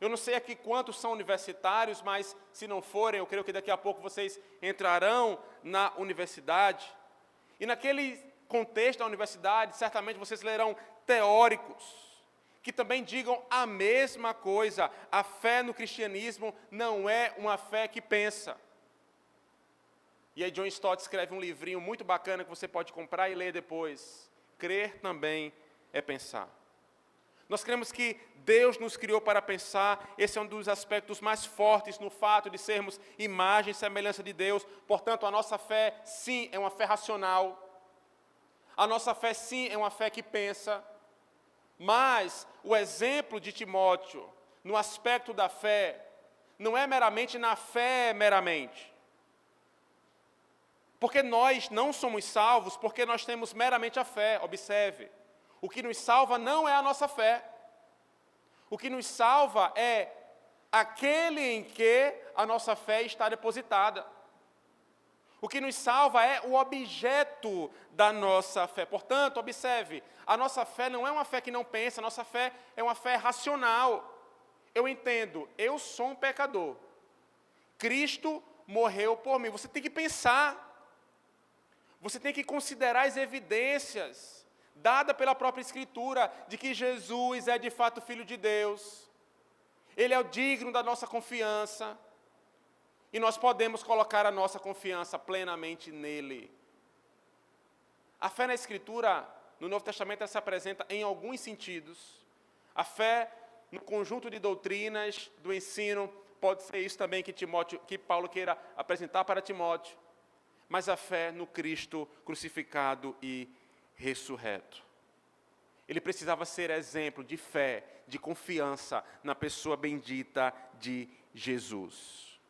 Eu não sei aqui quantos são universitários, mas se não forem, eu creio que daqui a pouco vocês entrarão na universidade. E naquele contexto da universidade, certamente vocês lerão teóricos que também digam a mesma coisa. A fé no cristianismo não é uma fé que pensa. E aí John Stott escreve um livrinho muito bacana que você pode comprar e ler depois. Crer também é pensar. Nós cremos que Deus nos criou para pensar. Esse é um dos aspectos mais fortes no fato de sermos imagem e semelhança de Deus. Portanto, a nossa fé, sim, é uma fé racional. A nossa fé, sim, é uma fé que pensa. Mas o exemplo de Timóteo no aspecto da fé, não é meramente na fé meramente. Porque nós não somos salvos porque nós temos meramente a fé, observe. O que nos salva não é a nossa fé. O que nos salva é aquele em que a nossa fé está depositada. O que nos salva é o objeto da nossa fé. Portanto, observe, a nossa fé não é uma fé que não pensa, a nossa fé é uma fé racional. Eu entendo, eu sou um pecador. Cristo morreu por mim. Você tem que pensar. Você tem que considerar as evidências dadas pela própria Escritura de que Jesus é de fato Filho de Deus. Ele é o digno da nossa confiança. E nós podemos colocar a nossa confiança plenamente nele. A fé na Escritura, no Novo Testamento, ela se apresenta em alguns sentidos. A fé no conjunto de doutrinas do ensino, pode ser isso também que Paulo queira apresentar para Timóteo. Mas a fé no Cristo crucificado e ressurreto. Ele precisava ser exemplo de fé, de confiança na pessoa bendita de Jesus.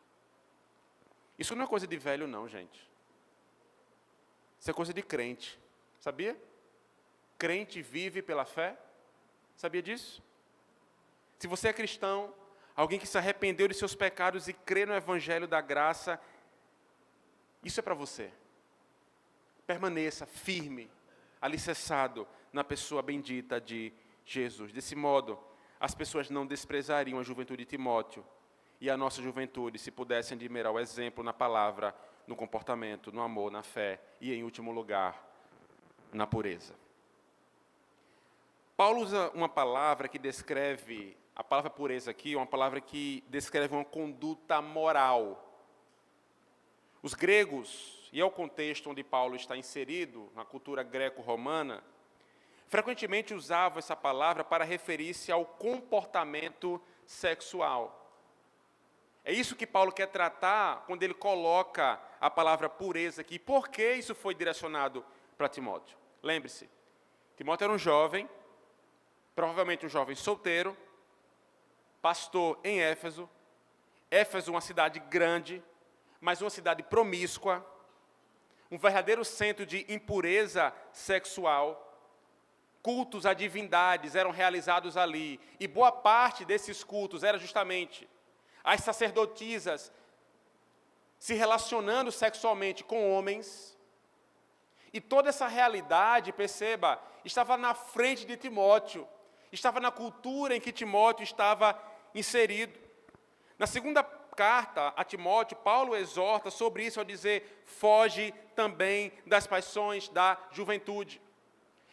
Isso não é coisa de velho, não, gente. Isso é coisa de crente. Sabia? Crente vive pela fé. Sabia disso? Se você é cristão, alguém que se arrependeu de seus pecados e crê no Evangelho da graça, isso é para você. Permaneça firme, alicerçado na pessoa bendita de Jesus. Desse modo, as pessoas não desprezariam a juventude de Timóteo e a nossa juventude, se pudessem admirar o exemplo na palavra, no comportamento, no amor, na fé e, em último lugar, na pureza. Paulo usa uma palavra que descreve, a palavra pureza aqui é uma palavra que descreve uma conduta moral. Os gregos, e é o contexto onde Paulo está inserido, na cultura greco-romana, frequentemente usavam essa palavra para referir-se ao comportamento sexual. É isso que Paulo quer tratar quando ele coloca a palavra pureza aqui. Por que isso foi direcionado para Timóteo? Lembre-se, Timóteo era um jovem, provavelmente um jovem solteiro, pastor em Éfeso. Éfeso, uma cidade grande, mas uma cidade promíscua, um verdadeiro centro de impureza sexual. Cultos a divindades eram realizados ali, e boa parte desses cultos era justamente as sacerdotisas se relacionando sexualmente com homens. E toda essa realidade, perceba, estava na frente de Timóteo, estava na cultura em que Timóteo estava inserido. Na segunda carta a Timóteo, Paulo exorta sobre isso ao dizer: foge também das paixões da juventude.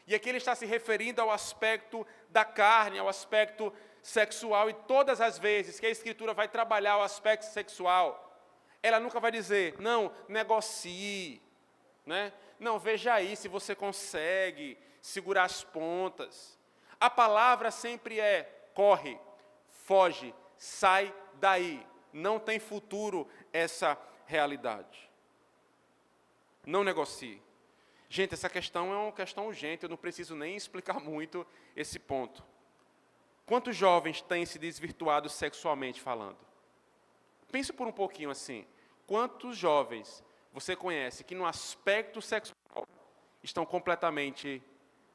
E aqui ele está se referindo ao aspecto da carne, ao aspecto sexual, e todas as vezes que a Escritura vai trabalhar o aspecto sexual, ela nunca vai dizer: não, negocie, né? Não, veja aí se você consegue segurar as pontas. A palavra sempre é: corre, foge, sai daí. Não tem futuro essa realidade. Não negocie. Gente, essa questão é uma questão urgente, eu não preciso nem explicar muito esse ponto. Quantos jovens têm se desvirtuado sexualmente falando? Pense por um pouquinho assim. Quantos jovens você conhece que no aspecto sexual estão completamente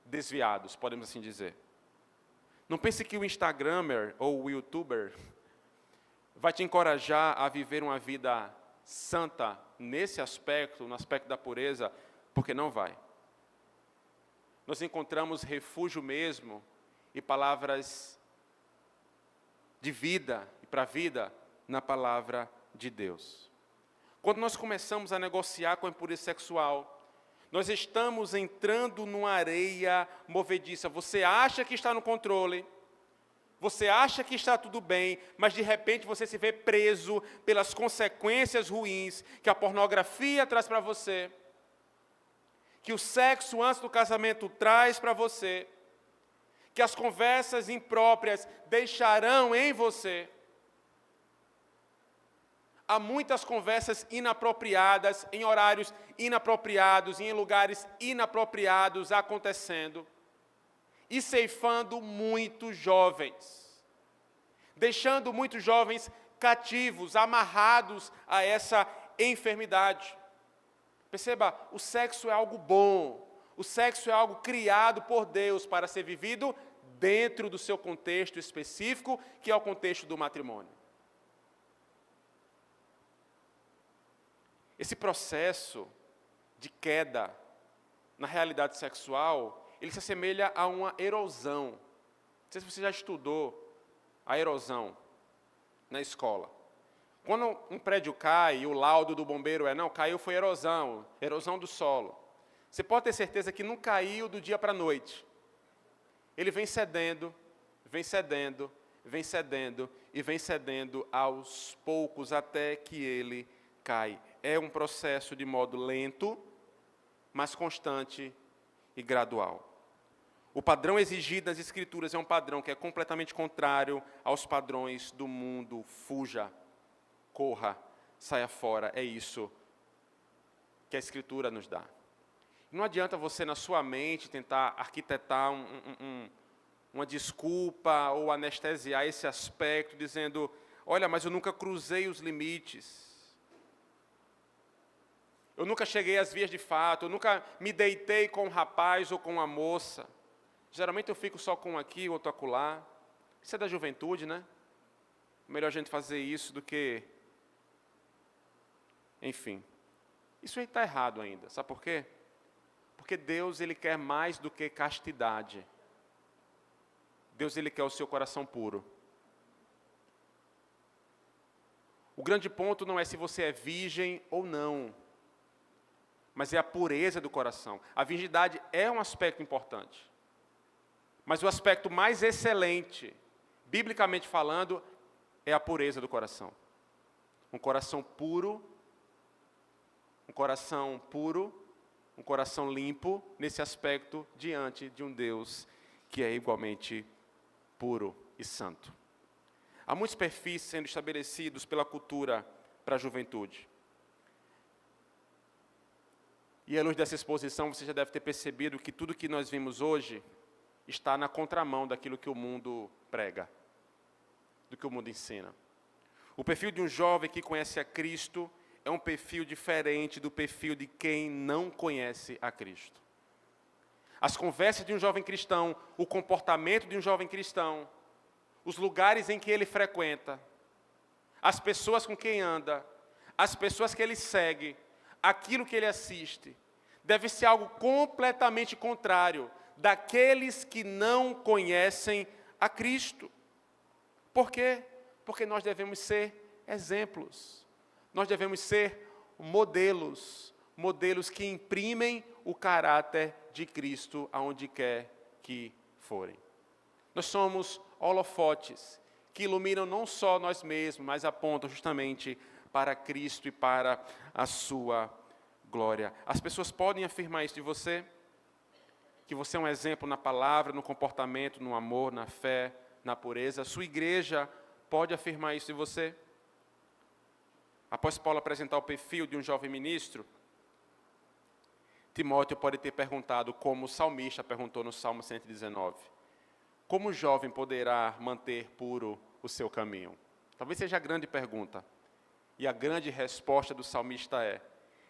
desviados, podemos assim dizer? Não pense que o Instagrammer ou o YouTuber vai te encorajar a viver uma vida santa nesse aspecto, no aspecto da pureza, porque não vai. Nós encontramos refúgio mesmo e palavras de vida e para a vida na palavra de Deus. Quando nós começamos a negociar com a impureza sexual, nós estamos entrando numa areia movediça. Você acha que está no controle, você acha que está tudo bem, mas de repente você se vê preso pelas consequências ruins que a pornografia traz para você, que o sexo antes do casamento traz para você, que as conversas impróprias deixarão em você. Há muitas conversas inapropriadas, em horários inapropriados, em lugares inapropriados acontecendo, e ceifando muitos jovens. deixando muitos jovens cativos, amarrados a essa enfermidade. Perceba, o sexo é algo bom, o sexo é algo criado por Deus para ser vivido dentro do seu contexto específico, que é o contexto do matrimônio. Esse processo de queda na realidade sexual, ele se assemelha a uma erosão. Não sei se você já estudou a erosão na escola. Quando um prédio cai, o laudo do bombeiro não, caiu foi erosão do solo. Você pode ter certeza que não caiu do dia para a noite. Ele vem cedendo, vem cedendo, vem cedendo e vem cedendo aos poucos até que ele cai. É um processo de modo lento, mas constante e gradual. O padrão exigido nas Escrituras é um padrão que é completamente contrário aos padrões do mundo. Fuja, corra, saia fora. É isso que a Escritura nos dá. Não adianta você, na sua mente, tentar arquitetar uma desculpa ou anestesiar esse aspecto, dizendo, olha, mas eu nunca cruzei os limites. Eu nunca cheguei às vias de fato, eu nunca me deitei com um rapaz ou com uma moça. Geralmente eu fico só com um aqui, outro acolá. Isso é da juventude, né? Melhor a gente fazer isso do que... Enfim, isso aí está errado ainda. Sabe por quê? Porque Deus, Ele quer mais do que castidade. Deus, Ele quer o seu coração puro. O grande ponto não é se você é virgem ou não, mas é a pureza do coração. A virgindade é um aspecto importante, mas o aspecto mais excelente, biblicamente falando, é a pureza do coração. Um coração puro, um coração limpo, nesse aspecto, diante de um Deus que é igualmente puro e santo. Há muitos perfis sendo estabelecidos pela cultura para a juventude. E à luz dessa exposição, você já deve ter percebido que tudo que nós vimos hoje está na contramão daquilo que o mundo prega, do que o mundo ensina. O perfil de um jovem que conhece a Cristo é um perfil diferente do perfil de quem não conhece a Cristo. As conversas de um jovem cristão, o comportamento de um jovem cristão, os lugares em que ele frequenta, as pessoas com quem anda, as pessoas que ele segue, aquilo que ele assiste, deve ser algo completamente contrário daqueles que não conhecem a Cristo. Por quê? Porque nós devemos ser exemplos. Nós devemos ser modelos que imprimem o caráter de Cristo aonde quer que forem. Nós somos holofotes que iluminam não só nós mesmos, mas apontam justamente para Cristo e para a sua glória. As pessoas podem afirmar isso de você, que você é um exemplo na palavra, no comportamento, no amor, na fé, na pureza. A sua igreja pode afirmar isso de você. Após Paulo apresentar o perfil de um jovem ministro, Timóteo pode ter perguntado, como o salmista perguntou no Salmo 119, como o jovem poderá manter puro o seu caminho? Talvez seja a grande pergunta. E a grande resposta do salmista é,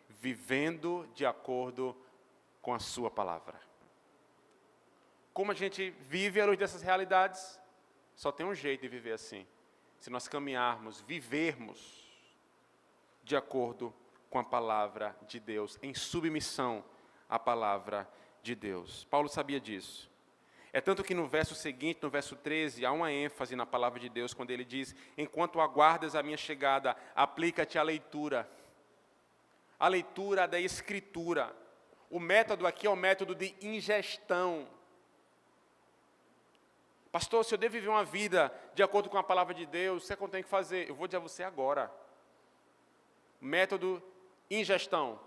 vivendo de acordo com a sua palavra. Como a gente vive à luz dessas realidades? Só tem um jeito de viver assim. Se nós caminharmos, vivermos de acordo com a palavra de Deus, em submissão à palavra de Deus. Paulo sabia disso. É tanto que no verso seguinte, no verso 13, há uma ênfase na palavra de Deus, quando ele diz, enquanto aguardas a minha chegada, aplica-te à leitura. A leitura da Escritura. O método aqui é o método de ingestão. Pastor, se eu devo viver uma vida de acordo com a palavra de Deus, o que eu tenho que fazer? Eu vou dizer a você agora. Método ingestão.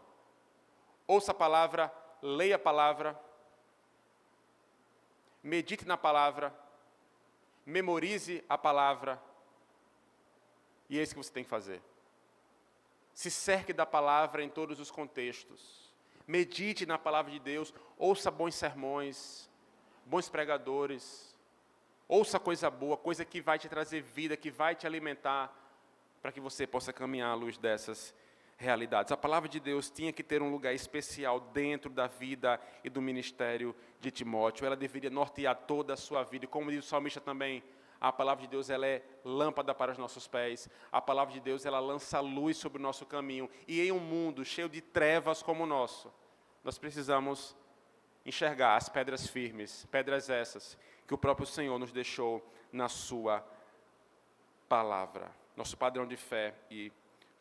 Ouça a palavra, leia a palavra, medite na palavra, memorize a palavra, e é isso que você tem que fazer. Se cerque da palavra em todos os contextos. Medite na palavra de Deus, ouça bons sermões, bons pregadores, Ouça coisa boa, coisa que vai te trazer vida, que vai te alimentar, para que você possa caminhar à luz dessas realidades. A palavra de Deus tinha que ter um lugar especial dentro da vida e do ministério de Timóteo. Ela deveria nortear toda a sua vida. E como diz o salmista também, a palavra de Deus ela é lâmpada para os nossos pés. A palavra de Deus ela lança luz sobre o nosso caminho. E em um mundo cheio de trevas como o nosso, nós precisamos enxergar as pedras firmes, pedras essas que o próprio Senhor nos deixou na sua palavra. Nosso padrão de fé e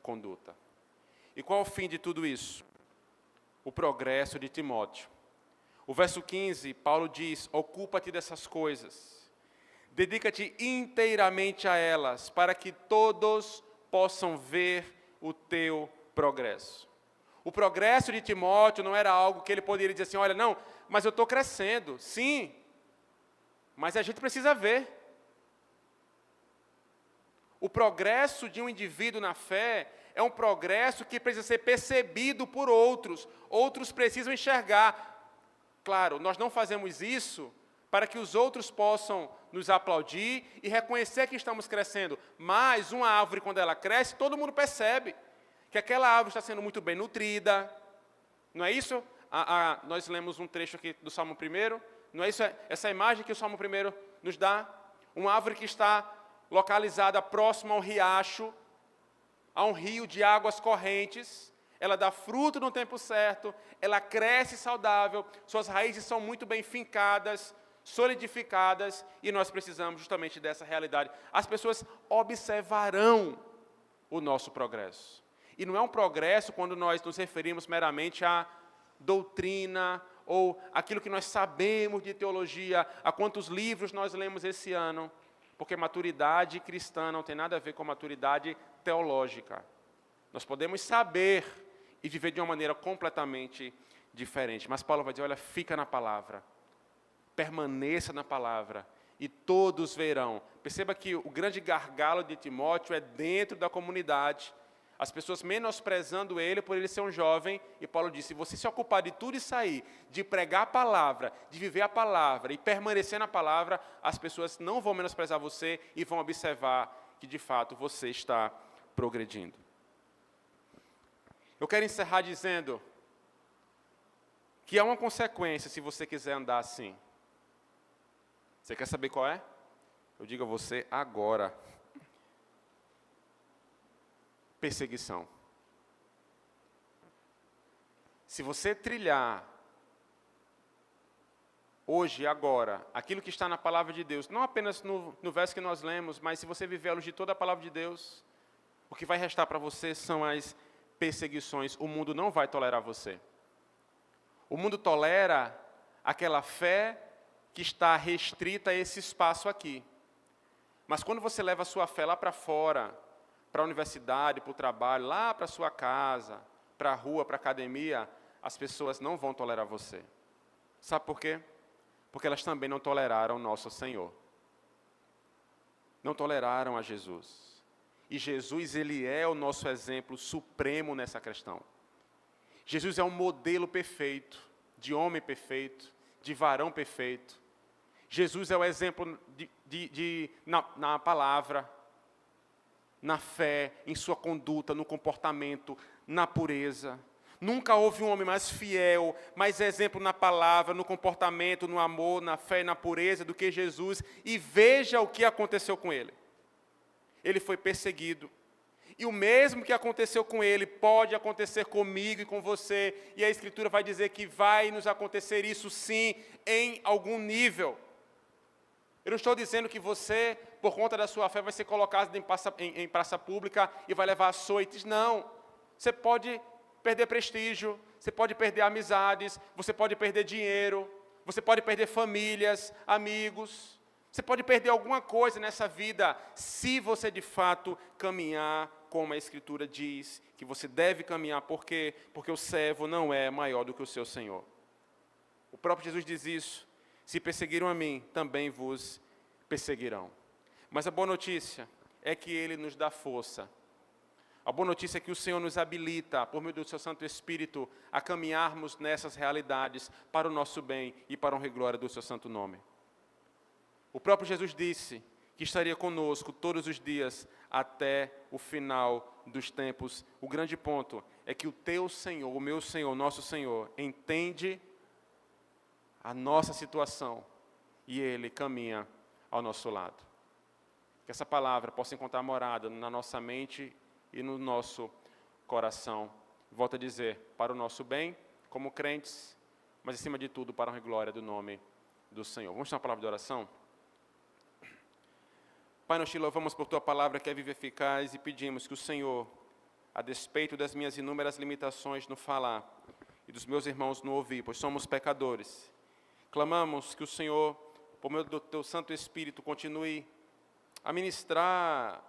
conduta. E qual é o fim de tudo isso? O progresso de Timóteo. O verso 15, Paulo diz, ocupa-te dessas coisas. Dedica-te inteiramente a elas, para que todos possam ver o teu progresso. O progresso de Timóteo não era algo que ele poderia dizer assim, olha, não, mas eu estou crescendo. Sim, mas a gente precisa ver. O progresso de um indivíduo na fé é um progresso que precisa ser percebido por outros. Outros precisam enxergar. Claro, nós não fazemos isso para que os outros possam nos aplaudir e reconhecer que estamos crescendo. Mas uma árvore, quando ela cresce, todo mundo percebe que aquela árvore está sendo muito bem nutrida. Não é isso? Nós lemos um trecho aqui do Salmo 1. Não é isso? Essa imagem que o Salmo 1 nos dá? Uma árvore que está localizada próxima a um riacho, a um rio de águas correntes, ela dá fruto no tempo certo, ela cresce saudável, suas raízes são muito bem fincadas, solidificadas, e nós precisamos justamente dessa realidade. As pessoas observarão o nosso progresso. E não é um progresso quando nós nos referimos meramente à doutrina, ou aquilo que nós sabemos de teologia, a quantos livros nós lemos esse ano, porque maturidade cristã não tem nada a ver com maturidade teológica. Nós podemos saber e viver de uma maneira completamente diferente. Mas Paulo vai dizer, olha, fica na palavra. Permaneça na palavra. E todos verão. Perceba que o grande gargalo de Timóteo é dentro da comunidade. As pessoas menosprezando ele por ele ser um jovem. E Paulo disse, se você se ocupar de tudo isso aí, de pregar a palavra, de viver a palavra e permanecer na palavra, as pessoas não vão menosprezar você e vão observar que, de fato, você está progredindo. Eu quero encerrar dizendo que há uma consequência se você quiser andar assim. Você quer saber qual é? Eu digo a você agora. Perseguição. Se você trilhar hoje e agora aquilo que está na palavra de Deus, não apenas no verso que nós lemos, mas se você viver à luz de toda a palavra de Deus, o que vai restar para você são as perseguições. O mundo não vai tolerar você. O mundo tolera aquela fé que está restrita a esse espaço aqui. Mas quando você leva a sua fé lá para fora, para a universidade, para o trabalho, lá para a sua casa, para a rua, para a academia, as pessoas não vão tolerar você. Sabe por quê? Porque elas também não toleraram o nosso Senhor. Não toleraram a Jesus. E Jesus, ele é o nosso exemplo supremo nessa questão. Jesus é um modelo perfeito, de homem perfeito, de varão perfeito. Jesus é o exemplo na palavra, na fé, em sua conduta, no comportamento, na pureza. Nunca houve um homem mais fiel, mais exemplo na palavra, no comportamento, no amor, na fé e na pureza do que Jesus. E veja o que aconteceu com ele. Ele foi perseguido. E o mesmo que aconteceu com ele pode acontecer comigo e com você. E a Escritura vai dizer que vai nos acontecer isso sim, em algum nível. Eu não estou dizendo que você, por conta da sua fé, vai ser colocado em praça pública e vai levar açoites. Não. Você pode perder prestígio, você pode perder amizades, você pode perder dinheiro, você pode perder famílias, amigos. Você pode perder alguma coisa nessa vida se você, de fato, caminhar como a Escritura diz que você deve caminhar. Por quê? Porque o servo não é maior do que o seu Senhor. O próprio Jesus diz isso. Se perseguiram a mim, também vos perseguirão. Mas a boa notícia é que Ele nos dá força. A boa notícia é que o Senhor nos habilita, por meio do seu Santo Espírito, a caminharmos nessas realidades para o nosso bem e para a honra e glória do seu santo nome. O próprio Jesus disse que estaria conosco todos os dias até o final dos tempos. O grande ponto é que o teu Senhor, o meu Senhor, o nosso Senhor, entende a nossa situação e Ele caminha ao nosso lado. Que essa palavra possa encontrar morada na nossa mente e no nosso coração. Volto a dizer, para o nosso bem, como crentes, mas acima de tudo para a glória do nome do Senhor. Vamos ter uma palavra de oração? Pai, nós te louvamos por Tua palavra que é viva e eficaz e pedimos que o Senhor, a despeito das minhas inúmeras limitações no falar e dos meus irmãos no ouvir, pois somos pecadores, clamamos que o Senhor, por meio do Teu Santo Espírito, continue a ministrar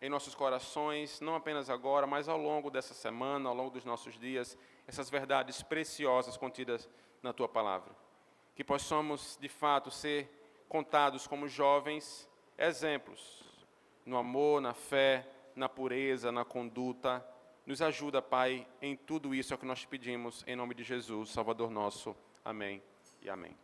em nossos corações, não apenas agora, mas ao longo dessa semana, ao longo dos nossos dias, essas verdades preciosas contidas na Tua palavra. Que possamos, de fato, ser contados como jovens exemplos no amor, na fé, na pureza, na conduta. Nos ajuda, Pai, em tudo isso é o que nós te pedimos, em nome de Jesus, Salvador nosso. Amém e amém.